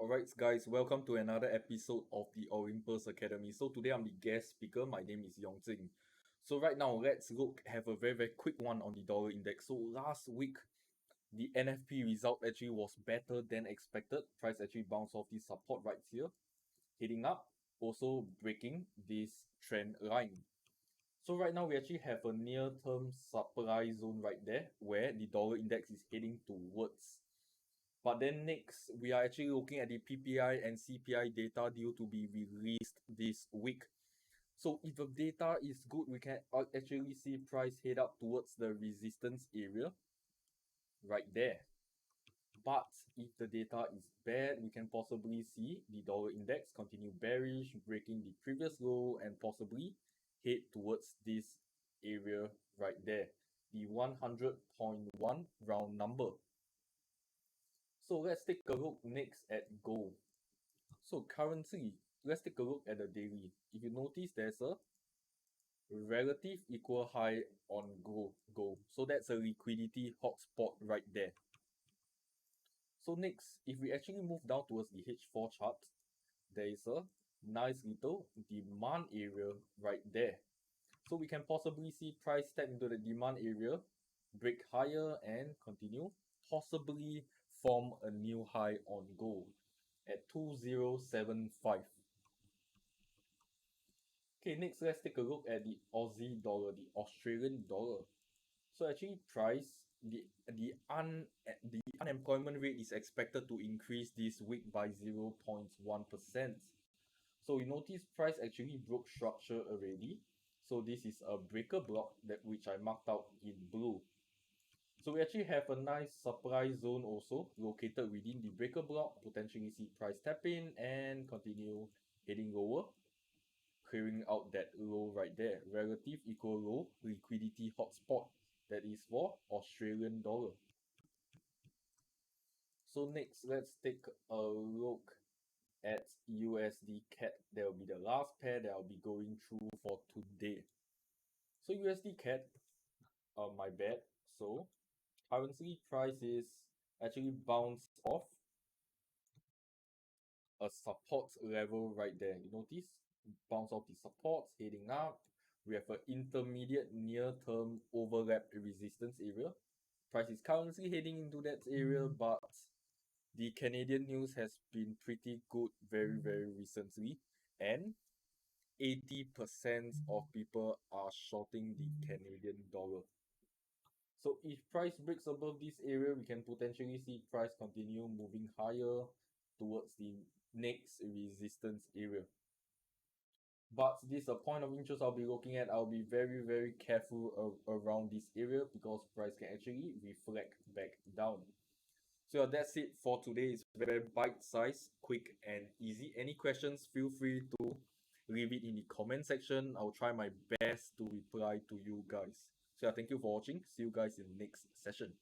Alright, guys, welcome to another episode of the Olympus Academy. So today I'm the guest speaker. My name is Yongjin. So right now, let's have a very quick one on the dollar index. So last week, the NFP result actually was better than expected. Price actually bounced off the support right here, heading up, also breaking this trend line. So right now, we actually have a near-term supply zone right there, where the dollar index is heading towards. But then next, we are actually looking at the PPI and CPI data due to be released this week. So if the data is good, we can actually see price head up towards the resistance area right there. But if the data is bad, we can possibly see the dollar index continue bearish, breaking the previous low and possibly head towards this area right there, the 100.1 round number. So let's take a look next at gold. So currently, let's take a look at the daily. If you notice, there's a relative equal high on gold. So that's a liquidity hotspot right there. So next, if we actually move down towards the H4 chart, there is a nice little demand area right there. So we can possibly see price step into the demand area, break higher and continue, possibly form a new high on gold at 2075. Okay, next let's take a look at the Aussie dollar, the Australian dollar. So actually the unemployment rate is expected to increase this week by 0.1%. So you notice price actually broke structure already. So this is a breaker block that which I marked out in blue. So we actually have a nice supply zone also located within the breaker block, potentially see price tap in and continue heading lower, clearing out that low right there, relative equal low liquidity hotspot that is for Australian dollar. So next, let's take a look at USD CAD. That will be the last pair that I'll be going through for today. So USD CAD, my bad. So currency price is actually bounced off a support level right there. You notice? Bounce off the supports, heading up. We have an intermediate near-term overlap resistance area. Price is currently heading into that area, but the Canadian news has been pretty good very recently. And 80% of people are shorting the Canadian dollar. So if price breaks above this area, we can potentially see price continue moving higher towards the next resistance area. But this is a point of interest I'll be looking at. I'll be very careful around this area because price can actually reflect back down. So that's it for today. It's very bite-sized, quick and easy. Any questions, feel free to leave it in the comment section. I'll try my best to reply to you guys. So thank you for watching. See you guys in the next session.